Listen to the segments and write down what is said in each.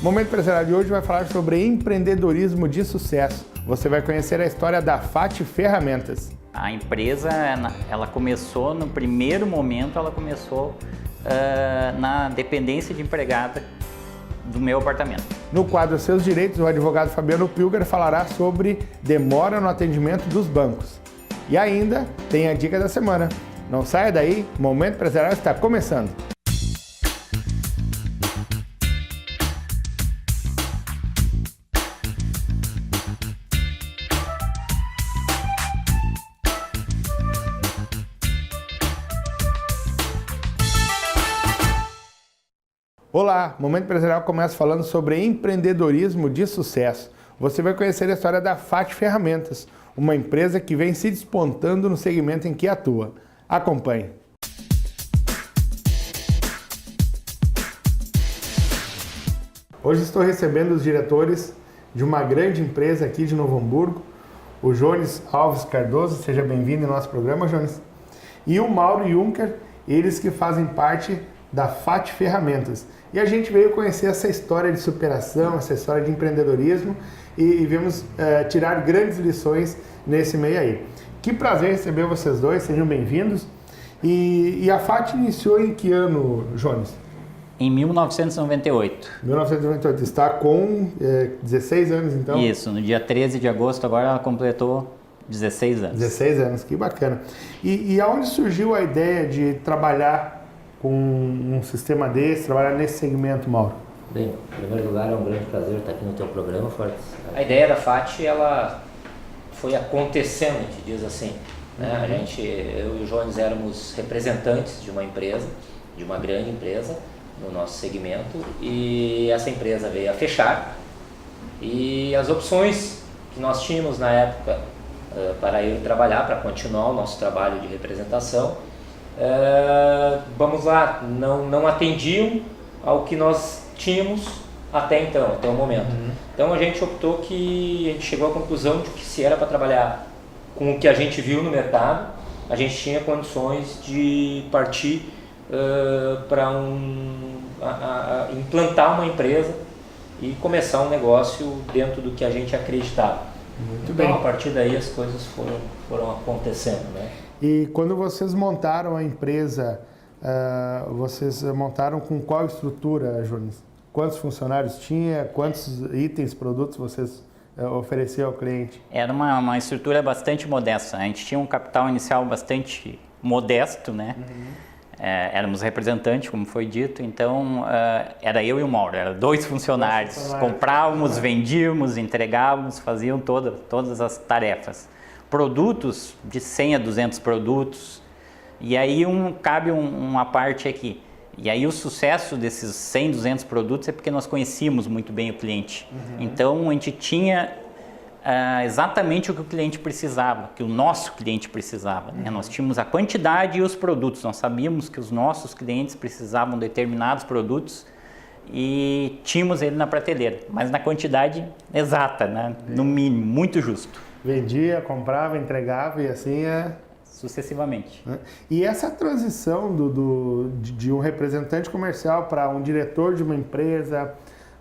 Momento Empresarial de hoje vai falar sobre empreendedorismo de sucesso. Você vai conhecer a história da FAT Ferramentas. A empresa, ela começou, no primeiro momento, ela começou na dependência de empregada do meu apartamento. No quadro Seus Direitos, o advogado Fabiano Pilger falará sobre demora no atendimento dos bancos. E ainda tem a dica da semana. Não saia daí, o Momento Empresarial está começando. Olá, o Momento Empresarial começa falando sobre empreendedorismo de sucesso. Você vai conhecer a história da FAT Ferramentas, uma empresa que vem se despontando no segmento em que atua. Acompanhe. Hoje estou recebendo os diretores de uma grande empresa aqui de Novo Hamburgo, o Jones Alves Cardoso, seja bem-vindo ao nosso programa, Jones, e o Mauro Juncker, eles que fazem parte da FAT Ferramentas. E a gente veio conhecer essa história de superação, essa história de empreendedorismo e vamos tirar grandes lições nesse meio aí. Que prazer receber vocês dois, sejam bem-vindos. E a FAT iniciou em que ano, Jones? Em 1998. 1998, está com 16 anos então? Isso, no dia 13 de agosto agora ela completou 16 anos. 16 anos, que bacana. E aonde surgiu a ideia de trabalhar com um sistema desse, trabalhar nesse segmento, Mauro? Bem, em primeiro lugar, é um grande prazer estar aqui no teu programa, Fortes. A ideia da FAT, ela foi acontecendo, a gente diz assim, né? A gente, eu e o Jones éramos representantes de uma empresa, de uma grande empresa, no nosso segmento, e essa empresa veio a fechar, e as opções que nós tínhamos na época para ir trabalhar, para continuar o nosso trabalho de representação, vamos lá, não atendiam ao que nós tínhamos até o momento. Então a gente optou a gente chegou à conclusão de que se era para trabalhar com o que a gente viu no mercado, a gente tinha condições de partir para implantar uma empresa e começar um negócio dentro do que a gente acreditava. Muito então, bem. A partir daí as coisas foram acontecendo, né? E quando vocês montaram a empresa, vocês montaram com qual estrutura, Jones? Quantos funcionários tinha? Quantos itens, produtos vocês ofereciam ao cliente? Era uma estrutura bastante modesta. A gente tinha um capital inicial bastante modesto, né? Éramos representantes, como foi dito, então era eu e o Mauro, eram dois funcionários. Comprávamos, vendíamos, entregávamos, faziam todas as tarefas. Produtos, de 100 a 200 produtos, e aí cabe uma parte aqui. E aí o sucesso desses 100, 200 produtos é porque nós conhecíamos muito bem o cliente. Então a gente tinha exatamente o que o cliente precisava, que o nosso cliente precisava, né? Nós tínhamos a quantidade e os produtos, nós sabíamos que os nossos clientes precisavam de determinados produtos e tínhamos ele na prateleira, mas na quantidade exata, né? No mínimo, muito justo. Vendia, comprava, entregava e assim sucessivamente. E essa transição de um representante comercial para um diretor de uma empresa,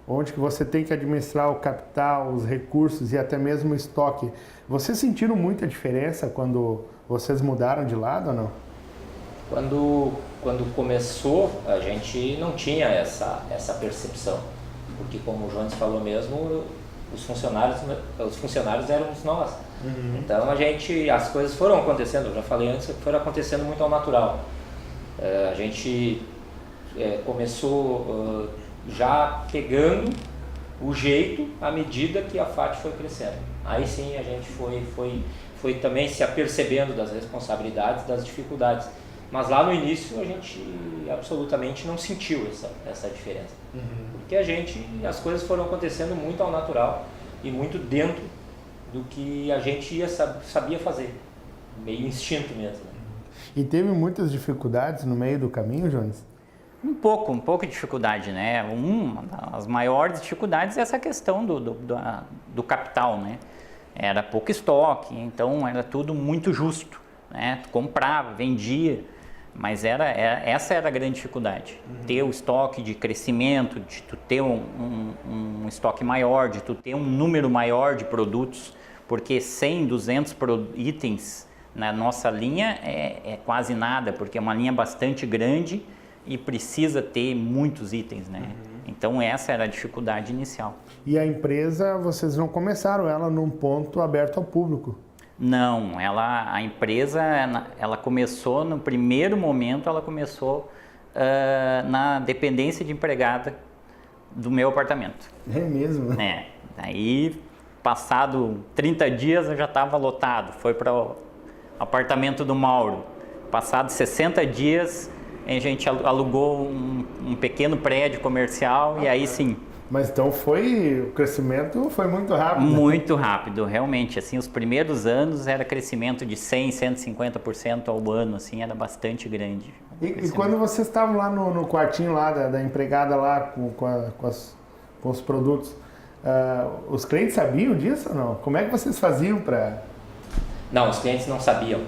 onde que você tem que administrar o capital, os recursos e até mesmo o estoque, vocês sentiram muita diferença quando vocês mudaram de lado ou não? Quando começou, a gente não tinha essa percepção, porque como o Jones falou mesmo, os funcionários éramos nós. Então as coisas foram acontecendo, eu já falei antes, foram acontecendo muito ao natural. A gente começou já pegando o jeito à medida que a FAT foi crescendo. Aí sim a gente foi também se apercebendo das responsabilidades, das dificuldades. Mas lá no início a gente absolutamente não sentiu essa diferença. Porque as coisas foram acontecendo muito ao natural e muito dentro do que a gente sabia fazer, meio instinto mesmo. Né? E teve muitas dificuldades no meio do caminho, Jones? Um pouco de dificuldade, né? Uma das maiores dificuldades é essa questão do capital, né? Era pouco estoque, então era tudo muito justo, né? Tu comprava, vendia, Mas essa era a grande dificuldade. Ter o estoque de crescimento, de tu ter um estoque maior, de tu ter um número maior de produtos, porque 100, 200 itens na nossa linha é quase nada, porque é uma linha bastante grande e precisa ter muitos itens, né? Então essa era a dificuldade inicial. E a empresa, vocês não começaram ela num ponto aberto ao público? Não, a empresa, ela começou, no primeiro momento, ela começou na dependência de empregada do meu apartamento. É mesmo? Aí, passado 30 dias, eu já estava lotado. Foi para o apartamento do Mauro. Passado 60 dias, a gente alugou um pequeno prédio comercial e aí sim. Mas então o crescimento foi muito rápido. Muito rápido, realmente. Assim, os primeiros anos era crescimento de 100, 150% ao ano, assim, era bastante grande. E quando vocês estavam lá no quartinho lá da empregada lá com os produtos, os clientes sabiam disso ou não? Como é que vocês faziam para... Não, os clientes não sabiam.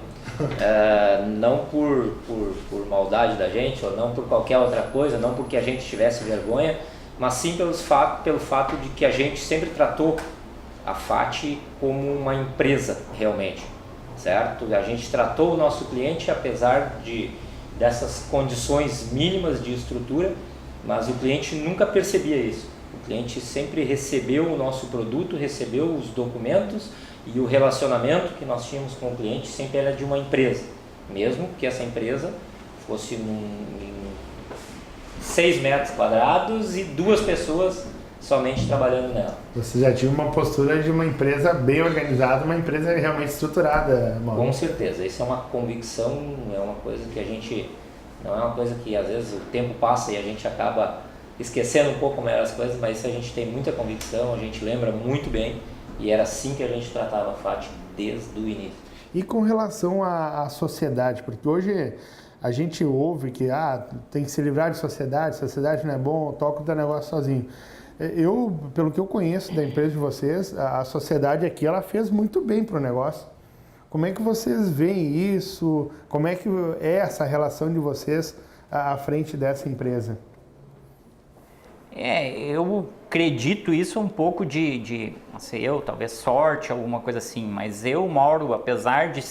Não por maldade da gente, ou não por qualquer outra coisa, não porque a gente tivesse vergonha, mas sim pelo fato de que a gente sempre tratou a FAT como uma empresa realmente, certo? A gente tratou o nosso cliente apesar dessas condições mínimas de estrutura, mas o cliente nunca percebia isso. O cliente sempre recebeu o nosso produto, recebeu os documentos e o relacionamento que nós tínhamos com o cliente sempre era de uma empresa, mesmo que essa empresa fosse em 6 metros quadrados e 2 pessoas somente trabalhando nela. Você já tinha uma postura de uma empresa bem organizada, uma empresa realmente estruturada, Mauro. Com certeza, isso é uma convicção, é uma coisa que a gente, não é uma coisa que às vezes o tempo passa e a gente acaba esquecendo um pouco como eram as coisas, mas isso a gente tem muita convicção, a gente lembra muito bem e era assim que a gente tratava a FAT desde o início. E com relação à sociedade, porque hoje a gente ouve que tem que se livrar de sociedade não é bom, toca o teu negócio sozinho. Pelo que eu conheço da empresa de vocês, a sociedade aqui ela fez muito bem para o negócio. Como é que vocês veem isso? Como é que é essa relação de vocês à frente dessa empresa? Eu acredito isso um pouco não sei, talvez sorte, alguma coisa assim, mas Mauro, apesar de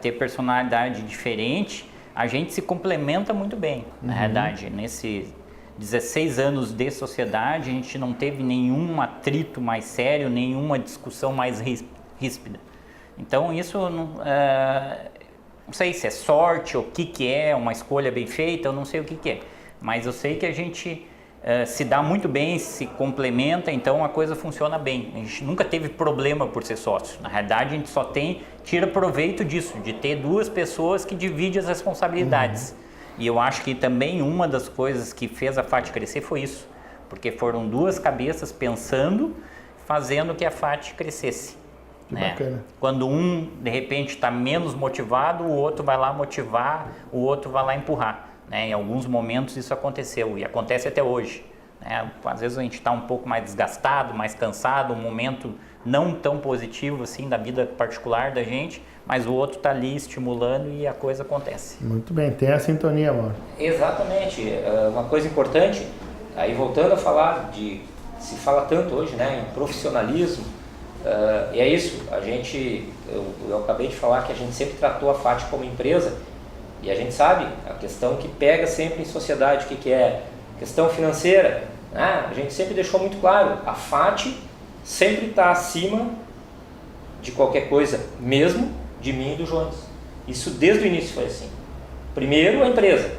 ter personalidade diferente, a gente se complementa muito bem, na realidade. Nesses 16 anos de sociedade, a gente não teve nenhum atrito mais sério, nenhuma discussão mais ríspida. Então isso não sei se é sorte ou o que é, uma escolha bem feita, eu não sei o que é. Mas eu sei que a gente se dá muito bem, se complementa, então a coisa funciona bem. A gente nunca teve problema por ser sócio. Na realidade, a gente só tira proveito disso, de ter 2 pessoas que dividem as responsabilidades. E eu acho que também uma das coisas que fez a FAT crescer foi isso, porque foram 2 cabeças pensando, fazendo que a FAT crescesse. Que bacana. Quando um, de repente, está menos motivado, o outro vai lá motivar, o outro vai lá empurrar. Em alguns momentos isso aconteceu e acontece até hoje. Às vezes a gente está um pouco mais desgastado, mais cansado, um momento não tão positivo assim da vida particular da gente, mas o outro está ali estimulando e a coisa acontece. Muito bem, tem a sintonia, amor. Exatamente. Uma coisa importante, aí voltando a falar se fala tanto hoje, em profissionalismo, e é isso, eu acabei de falar que a gente sempre tratou a FAT como empresa. E a gente sabe a questão que pega sempre em sociedade, o que é questão financeira. A gente sempre deixou muito claro, a FAT sempre está acima de qualquer coisa, mesmo de mim e do Jones. Isso desde o início foi assim. Primeiro a empresa,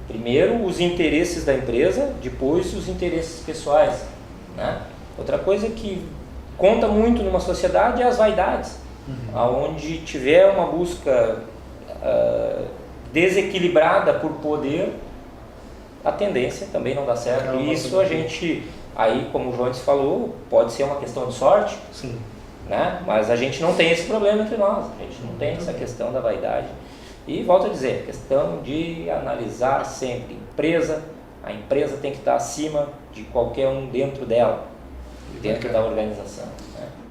primeiro os interesses da empresa, depois os interesses pessoais. Outra coisa que conta muito numa sociedade é as vaidades. Onde tiver uma busca desequilibrada por poder, a tendência também não dá certo. E isso a gente, aí como o Jones falou, pode ser uma questão de sorte, sim, mas a gente não tem esse problema entre nós, a gente não tem essa questão da vaidade. E volto a dizer, questão de analisar sempre a empresa tem que estar acima de qualquer um dentro dela, dentro da organização.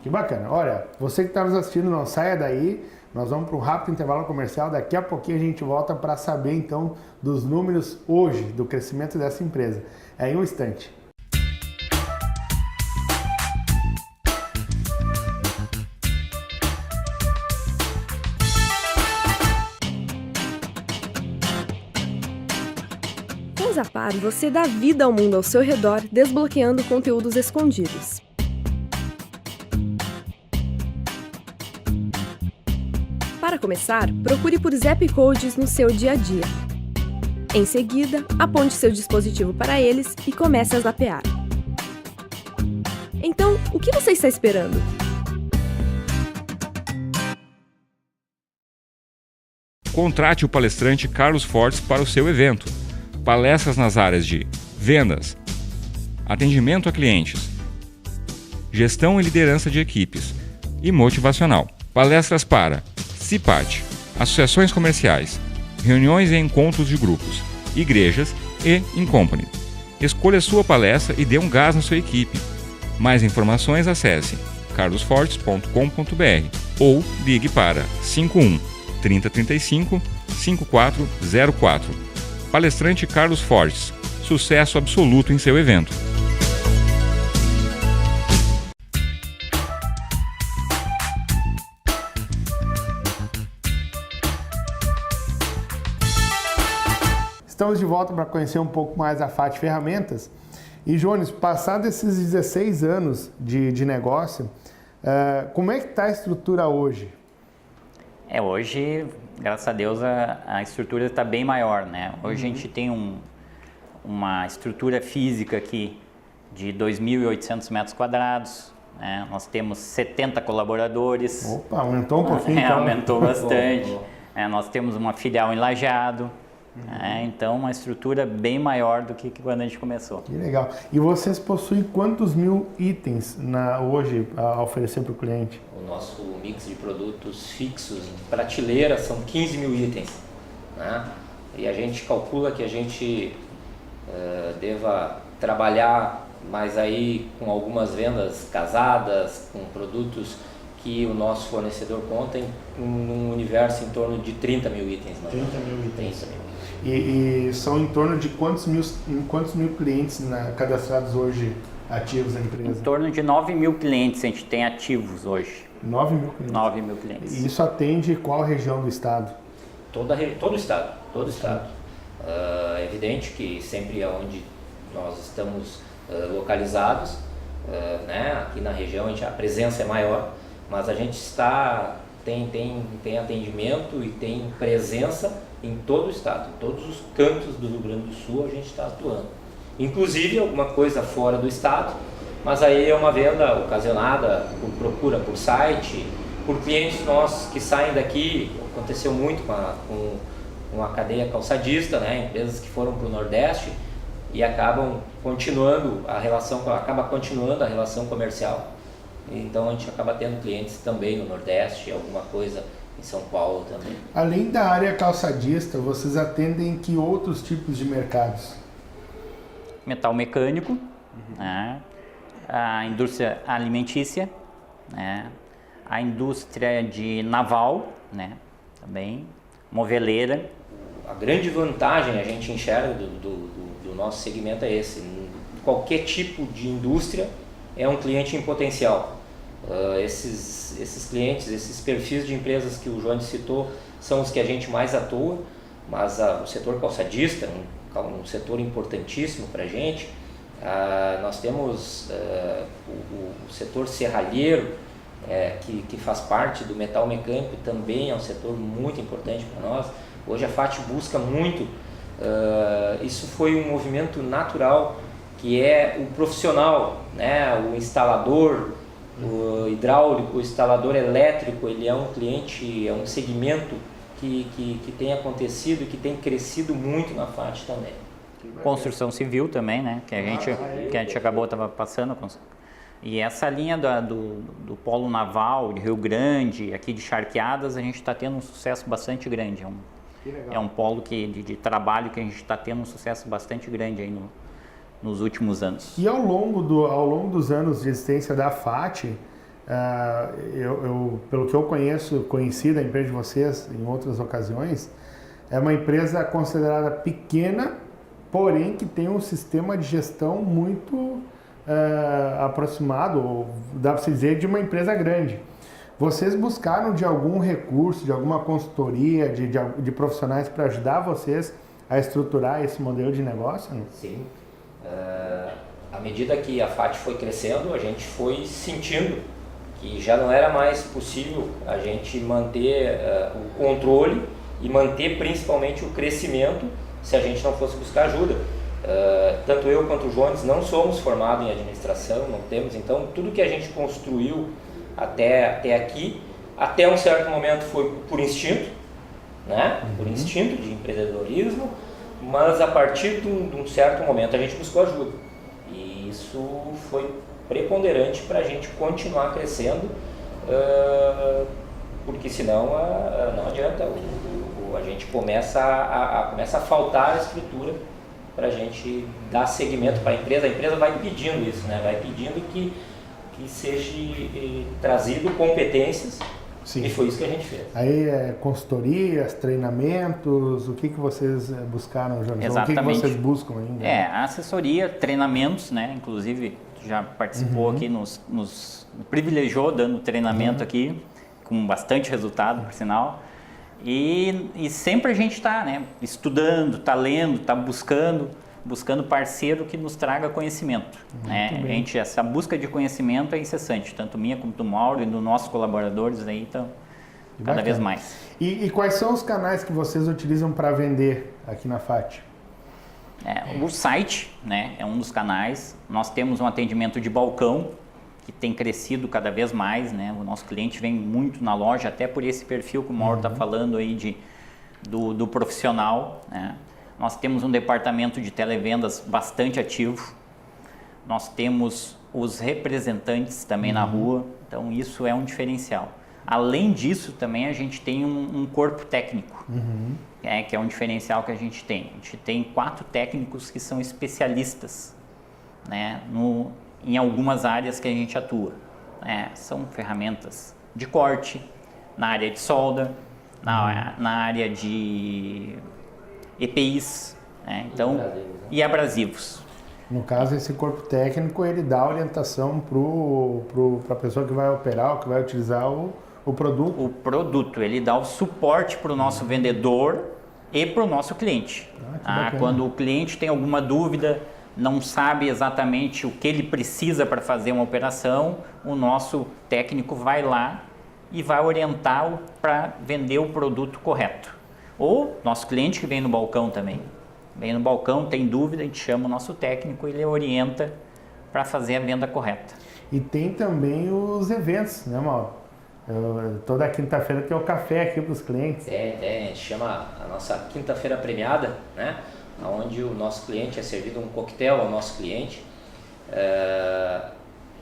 Que bacana. Olha, você que está nos assistindo, não saia daí. Nós vamos para um rápido intervalo comercial, daqui a pouquinho a gente volta para saber então dos números hoje, do crescimento dessa empresa. É em um instante. Com Zapar, você dá vida ao mundo ao seu redor, desbloqueando conteúdos escondidos. Para começar, procure por Zap Codes no seu dia a dia. Em seguida, aponte seu dispositivo para eles e comece a zapear. Então, o que você está esperando? Contrate o palestrante Carlos Fortes para o seu evento. Palestras nas áreas de vendas, atendimento a clientes, gestão e liderança de equipes e motivacional. Palestras para CIPAT, associações comerciais, reuniões e encontros de grupos, igrejas e Incompany. Escolha sua palestra e dê um gás na sua equipe. Mais informações acesse carlosfortes.com.br ou ligue para 51 3035 5404. Palestrante Carlos Fortes, sucesso absoluto em seu evento. Estamos de volta para conhecer um pouco mais a FAT Ferramentas. E, Jones, passados esses 16 anos de negócio, como é que está a estrutura hoje? Hoje, graças a Deus, a estrutura está bem maior, né? Hoje a gente tem uma estrutura física aqui de 2.800 metros quadrados, né? Nós temos 70 colaboradores. Opa, aumentou um pouquinho. Então. Aumentou bastante. Nós temos uma filial em Lajeado. Então, uma estrutura bem maior do que quando a gente começou. Que legal. E vocês possuem quantos mil itens hoje a oferecer para o cliente? O nosso mix de produtos fixos em prateleira são 15 mil itens, né? E a gente calcula que a gente deva trabalhar mais aí com algumas vendas casadas, com produtos que o nosso fornecedor conta em um universo em torno de 30 mil itens. 30 mil itens. 30 mil. E são em torno de quantos mil clientes cadastrados hoje ativos na empresa? Em torno de 9 mil clientes a gente tem ativos hoje. 9 mil clientes? 9 mil clientes. E isso atende qual região do estado? Todo o estado. É evidente que sempre onde nós estamos localizados, né, aqui na região a presença é maior, mas a gente tem atendimento e tem presença em todo o estado, em todos os cantos do Rio Grande do Sul a gente está atuando. Inclusive alguma coisa fora do estado, mas aí é uma venda ocasionada por procura por site, por clientes nossos que saem daqui. Aconteceu muito com a cadeia calçadista, né? Empresas que foram para o Nordeste e acaba continuando a relação comercial. Então a gente acaba tendo clientes também no Nordeste, alguma coisa em São Paulo também. Além da área calçadista, vocês atendem que outros tipos de mercados? Metal mecânico, né? A indústria alimentícia, né? A indústria de naval, né? Também, moveleira. A grande vantagem a gente enxerga do nosso segmento é esse. Qualquer tipo de indústria é um cliente em potencial. Esses clientes, esses perfis de empresas que o Jones citou são os que a gente mais atua, mas o setor calçadista, um setor importantíssimo para a gente. Nós temos o setor serralheiro, que faz parte do metal mecânico, também é um setor muito importante para nós. Hoje a FAT busca muito, isso foi um movimento natural, que é o profissional, né? O instalador, o hidráulico, o instalador elétrico, ele é um cliente, é um segmento que tem acontecido e que tem crescido muito na FAT também. Construção civil também, né? Que a gente acabou passando. E essa linha do polo naval de Rio Grande, aqui de Charqueadas, a gente está tendo um sucesso bastante grande. É um polo de trabalho que a gente está tendo um sucesso bastante grande aí nos últimos anos. E ao longo dos anos de existência da FAT, pelo que eu conheci da empresa de vocês em outras ocasiões, é uma empresa considerada pequena, porém que tem um sistema de gestão muito aproximado, ou dá para se dizer, de uma empresa grande. Vocês buscaram de algum recurso, de alguma consultoria, de profissionais para ajudar vocês a estruturar esse modelo de negócio? Não? Sim. À medida que a FAT foi crescendo, a gente foi sentindo que já não era mais possível a gente manter o controle e manter principalmente o crescimento se a gente não fosse buscar ajuda. Tanto eu quanto o Jones não somos formados em administração, não temos, então tudo que a gente construiu até aqui, até um certo momento foi por instinto, né? Por instinto de empreendedorismo, mas a partir de um certo momento a gente buscou ajuda e isso foi preponderante para a gente continuar crescendo, porque senão não adianta, a gente começa a faltar a estrutura para a gente dar seguimento para a empresa vai pedindo isso, né? Vai pedindo que seja trazido competências. Sim. E foi isso que a gente fez. Aí consultorias, treinamentos, o que vocês buscaram, Jones? Exatamente. O que vocês buscam ainda? Assessoria, treinamentos, né? Inclusive já participou aqui, nos privilegiou dando treinamento aqui, com bastante resultado, por sinal. E sempre a gente está, né, estudando, está lendo, está buscando parceiro que nos traga conhecimento. Né? Essa busca de conhecimento é incessante, tanto minha como do Mauro e dos nossos colaboradores aí, então, cada vez mais. E quais são os canais que vocês utilizam para vender aqui na FAT? O site, né, é um dos canais. Nós temos um atendimento de balcão, que tem crescido cada vez mais, né? O nosso cliente vem muito na loja, até por esse perfil que o Mauro está falando aí do profissional, né? Nós temos um departamento de televendas bastante ativo, nós temos os representantes também na rua, então isso é um diferencial. Além disso, também a gente tem um corpo técnico, que é um diferencial que a gente tem. A gente tem 4 técnicos que são especialistas, né, em algumas áreas que a gente atua. São ferramentas de corte, na área de solda, na área de EPIs, né? Então, e abrasivos. No caso, esse corpo técnico, ele dá orientação para a pessoa que vai operar, que vai utilizar o produto. O produto, ele dá o suporte para o nosso vendedor e para o nosso cliente. Quando o cliente tem alguma dúvida, não sabe exatamente o que ele precisa para fazer uma operação, o nosso técnico vai lá e vai orientá-lo para vender o produto correto. Ou nosso cliente que vem no balcão também. Vem no balcão, tem dúvida, a gente chama o nosso técnico e ele orienta para fazer a venda correta. E tem também os eventos, né, Mauro? Toda quinta-feira tem o café aqui para os clientes. A gente chama a nossa quinta-feira premiada, né? Onde o nosso cliente é servido um coquetel ao nosso cliente.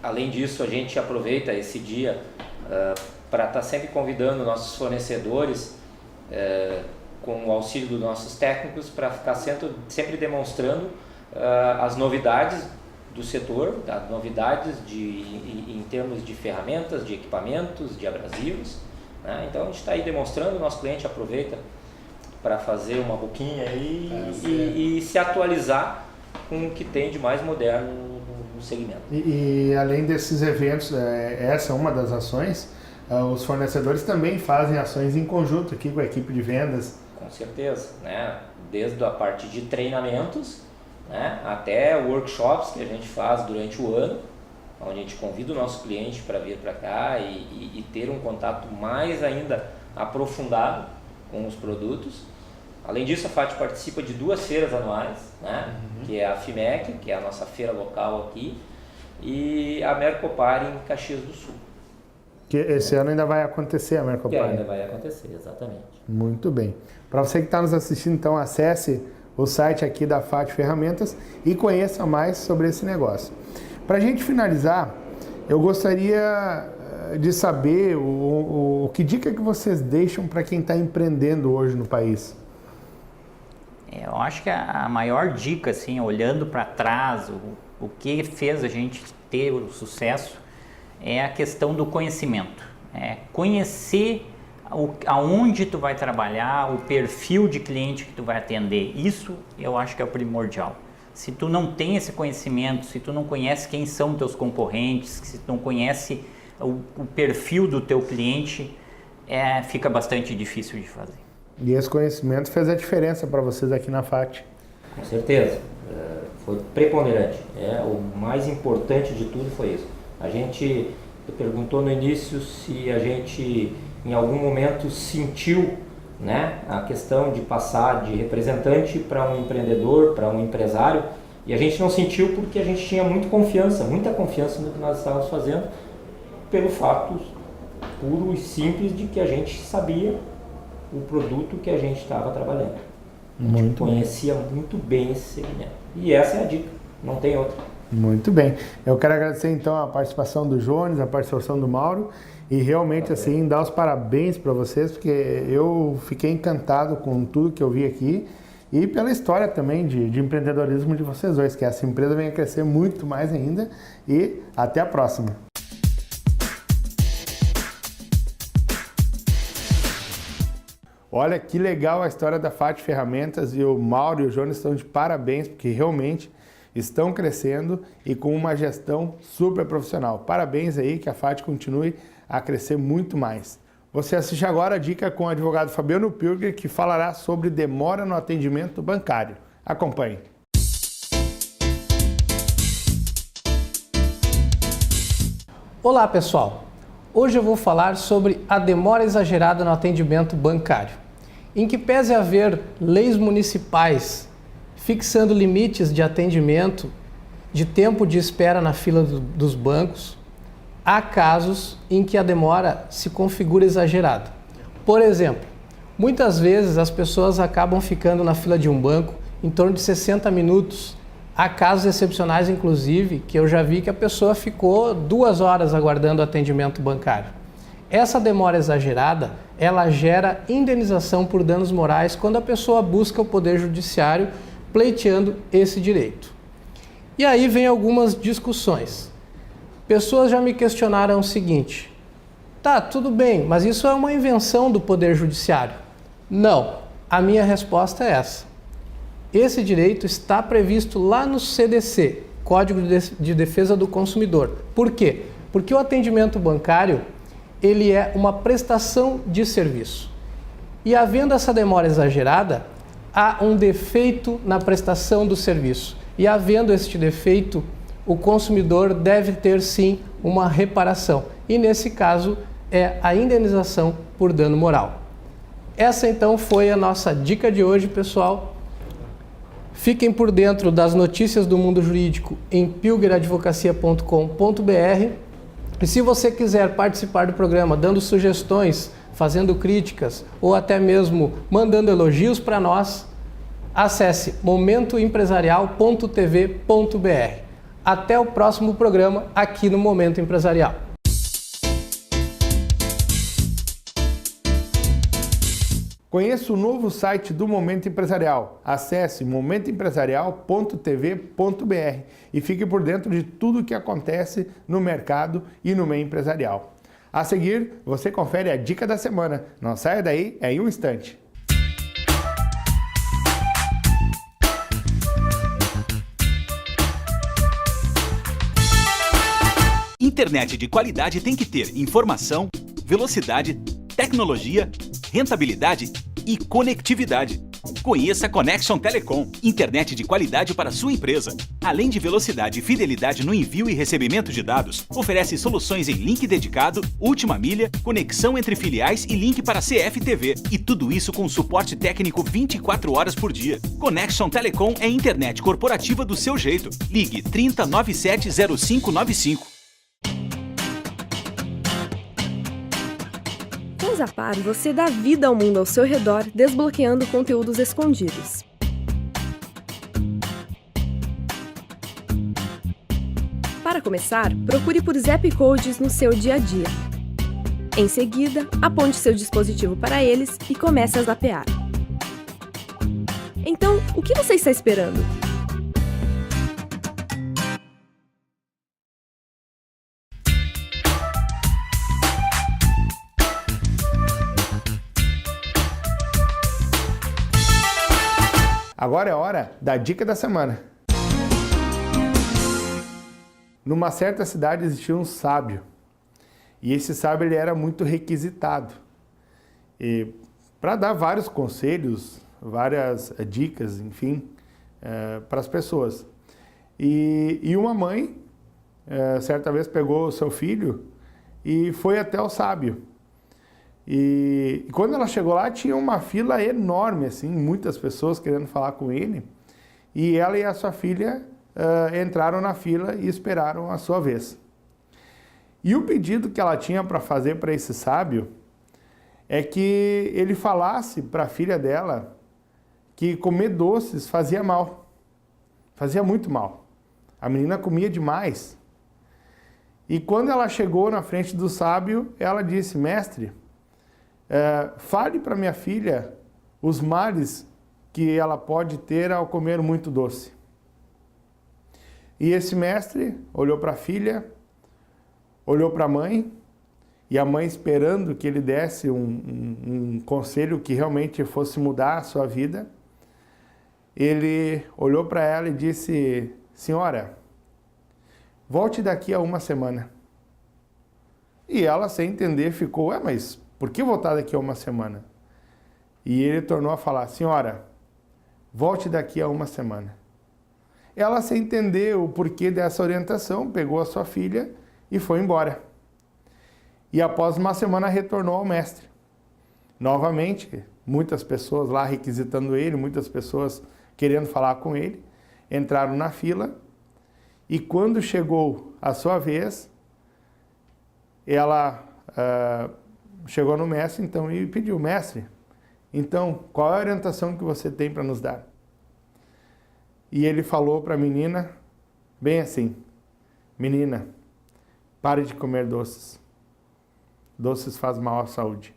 Além disso, a gente aproveita esse dia para estar sempre convidando nossos fornecedores, com o auxílio dos nossos técnicos, para ficar sempre demonstrando as novidades do setor, as novidades em termos de ferramentas, de equipamentos, de abrasivos, né? Então a gente está aí demonstrando, o nosso cliente aproveita para fazer uma boquinha aí e se atualizar com o que tem de mais moderno no segmento. E além desses eventos, essa é uma das ações, os fornecedores também fazem ações em conjunto aqui com a equipe de vendas. Com certeza, né? Desde a parte de treinamentos, né, até workshops que a gente faz durante o ano, onde a gente convida o nosso cliente para vir para cá e ter um contato mais ainda aprofundado com os produtos. Além disso, a FAT participa de 2 feiras anuais, né, que é a FIMEC, que é a nossa feira local aqui, e a Mercopar em Caxias do Sul. Que esse ano ainda vai acontecer a Mercopar. Que ainda vai acontecer, exatamente. Muito bem. Para você que está nos assistindo, então acesse o site aqui da FAT Ferramentas e conheça mais sobre esse negócio. Para a gente finalizar, eu gostaria de saber que dica que vocês deixam para quem está empreendendo hoje no país. Eu acho que a maior dica, assim, olhando para trás, o que fez a gente ter o sucesso, é a questão do conhecimento. Conhecer aonde tu vai trabalhar, o perfil de cliente que tu vai atender. Isso eu acho que é o primordial. Se tu não tem esse conhecimento, se tu não conhece quem são teus concorrentes, se tu não conhece o perfil do teu cliente, fica bastante difícil de fazer. E esse conhecimento fez a diferença para vocês aqui na FAT. Com certeza, foi preponderante. O mais importante de tudo foi isso. A gente perguntou no início se a gente em algum momento sentiu, né, a questão de passar de representante para um empreendedor, para um empresário, e a gente não sentiu porque a gente tinha muita confiança no que nós estávamos fazendo, pelo fato puro e simples de que a gente sabia o produto que a gente estava trabalhando. A gente conhecia muito bem esse segmento. E essa é a dica, não tem outra. Muito bem. Eu quero agradecer então a participação do Jones, a participação do Mauro e realmente assim dar os parabéns para vocês, porque eu fiquei encantado com tudo que eu vi aqui e pela história também de empreendedorismo de vocês dois, que essa empresa venha crescer muito mais ainda e até a próxima. Olha que legal a história da FAT Ferramentas e o Mauro e o Jones estão de parabéns porque realmente estão crescendo e com uma gestão super profissional. Parabéns aí, que a FAT continue a crescer muito mais. Você assiste agora a dica com o advogado Fabiano Pilger, que falará sobre demora no atendimento bancário. Acompanhe. Olá pessoal, hoje eu vou falar sobre a demora exagerada no atendimento bancário. Em que pese haver leis municipais fixando limites de atendimento, de tempo de espera na fila dos bancos, há casos em que a demora se configura exagerada. Por exemplo, muitas vezes as pessoas acabam ficando na fila de um banco em torno de 60 minutos. Há casos excepcionais, inclusive, que eu já vi que a pessoa ficou 2 horas aguardando o atendimento bancário. Essa demora exagerada, ela gera indenização por danos morais quando a pessoa busca o Poder Judiciário pleiteando esse direito. E aí vem algumas discussões. Pessoas já me questionaram o seguinte: tá, tudo bem, mas isso é uma invenção do Poder Judiciário? Não, a minha resposta é essa. Esse direito está previsto lá no CDC, Código de Defesa do Consumidor. Por quê? Porque o atendimento bancário, ele é uma prestação de serviço. E havendo essa demora exagerada, há um defeito na prestação do serviço. E havendo este defeito, o consumidor deve ter sim uma reparação. E nesse caso é a indenização por dano moral. Essa então foi a nossa dica de hoje, pessoal. Fiquem por dentro das notícias do mundo jurídico em pilgeradvocacia.com.br. E se você quiser participar do programa dando sugestões, fazendo críticas ou até mesmo mandando elogios para nós, acesse momentoempresarial.tv.br. Até o próximo programa aqui no Momento Empresarial. Conheça o novo site do Momento Empresarial. Acesse momentoempresarial.tv.br e fique por dentro de tudo o que acontece no mercado e no meio empresarial. A seguir, você confere a dica da semana. Não saia daí, é em um instante. Internet de qualidade tem que ter informação, velocidade, tecnologia, rentabilidade e conectividade. Conheça a Connection Telecom, internet de qualidade para sua empresa. Além de velocidade e fidelidade no envio e recebimento de dados, oferece soluções em link dedicado, última milha, conexão entre filiais e link para CFTV. E tudo isso com suporte técnico 24 horas por dia. Connection Telecom é internet corporativa do seu jeito. Ligue 3097 0595. Com o Zapar, você dá vida ao mundo ao seu redor, desbloqueando conteúdos escondidos. Para começar, procure por Zap Codes no seu dia a dia. Em seguida, aponte seu dispositivo para eles e comece a zapear. Então, o que você está esperando? Agora é hora da dica da semana. Numa certa cidade existia um sábio. E esse sábio ele era muito requisitado. E para dar vários conselhos, várias dicas, enfim, para as pessoas. E uma mãe, certa vez, pegou o seu filho e foi até o sábio. E quando ela chegou lá, tinha uma fila enorme, assim, muitas pessoas querendo falar com ele. E ela e a sua filha entraram na fila e esperaram a sua vez. E o pedido que ela tinha para fazer para esse sábio é que ele falasse para a filha dela que comer doces fazia mal. Fazia muito mal. A menina comia demais. E quando ela chegou na frente do sábio, ela disse: mestre, fale para minha filha os males que ela pode ter ao comer muito doce. E esse mestre olhou para a filha, olhou para a mãe, e a mãe, esperando que ele desse um conselho que realmente fosse mudar a sua vida, ele olhou para ela e disse: senhora, volte daqui a uma semana. E ela, sem entender, ficou: mas por que voltar daqui a uma semana? E ele tornou a falar: senhora, volte daqui a uma semana. Ela, sem entender o porquê dessa orientação, pegou a sua filha e foi embora. E após uma semana retornou ao mestre. Novamente, muitas pessoas lá requisitando ele, muitas pessoas querendo falar com ele, entraram na fila, e quando chegou a sua vez, ela chegou no mestre então e pediu: mestre, então qual é a orientação que você tem para nos dar? E ele falou para a menina bem assim: menina, pare de comer doces. Doces faz mal à saúde.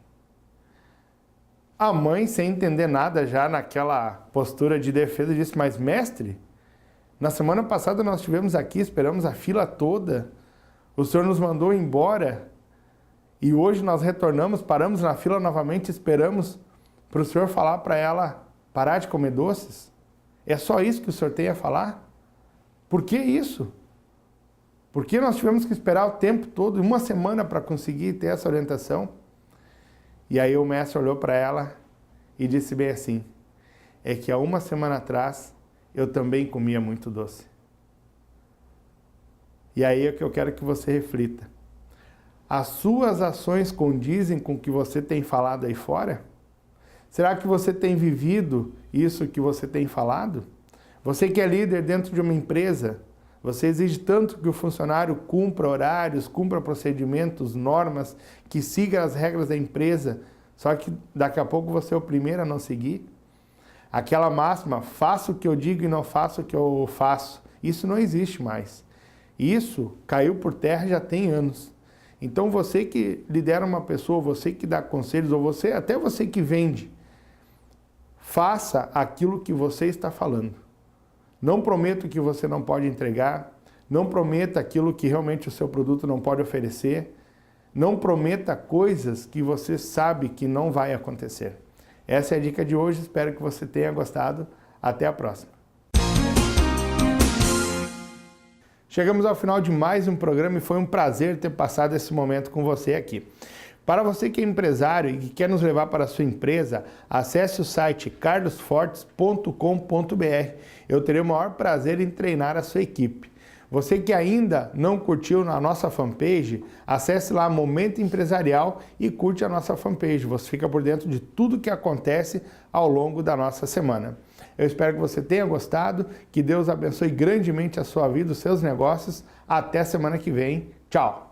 A mãe, sem entender nada, já naquela postura de defesa, disse: mas mestre, na semana passada nós estivemos aqui, esperamos a fila toda, o senhor nos mandou embora, e hoje nós retornamos, paramos na fila novamente, esperamos para o senhor falar para ela parar de comer doces? É só isso que o senhor tem a falar? Por que isso? Por que nós tivemos que esperar o tempo todo, uma semana, para conseguir ter essa orientação? E aí o mestre olhou para ela e disse bem assim: é que há uma semana atrás eu também comia muito doce. E aí é que eu quero que você reflita. As suas ações condizem com o que você tem falado aí fora? Será que você tem vivido isso que você tem falado? Você que é líder dentro de uma empresa, você exige tanto que o funcionário cumpra horários, cumpra procedimentos, normas, que siga as regras da empresa, só que daqui a pouco você é o primeiro a não seguir? Aquela máxima: faço o que eu digo e não faço o que eu faço, isso não existe mais. Isso caiu por terra já tem anos. Então você que lidera uma pessoa, você que dá conselhos, ou até você que vende, faça aquilo que você está falando. Não prometa o que você não pode entregar, não prometa aquilo que realmente o seu produto não pode oferecer, não prometa coisas que você sabe que não vai acontecer. Essa é a dica de hoje, espero que você tenha gostado. Até a próxima. Chegamos ao final de mais um programa e foi um prazer ter passado esse momento com você aqui. Para você que é empresário e que quer nos levar para a sua empresa, acesse o site carlosfortes.com.br. Eu terei o maior prazer em treinar a sua equipe. Você que ainda não curtiu na nossa fanpage, acesse lá Momento Empresarial e curte a nossa fanpage. Você fica por dentro de tudo que acontece ao longo da nossa semana. Eu espero que você tenha gostado, que Deus abençoe grandemente a sua vida, os seus negócios. Até semana que vem. Tchau!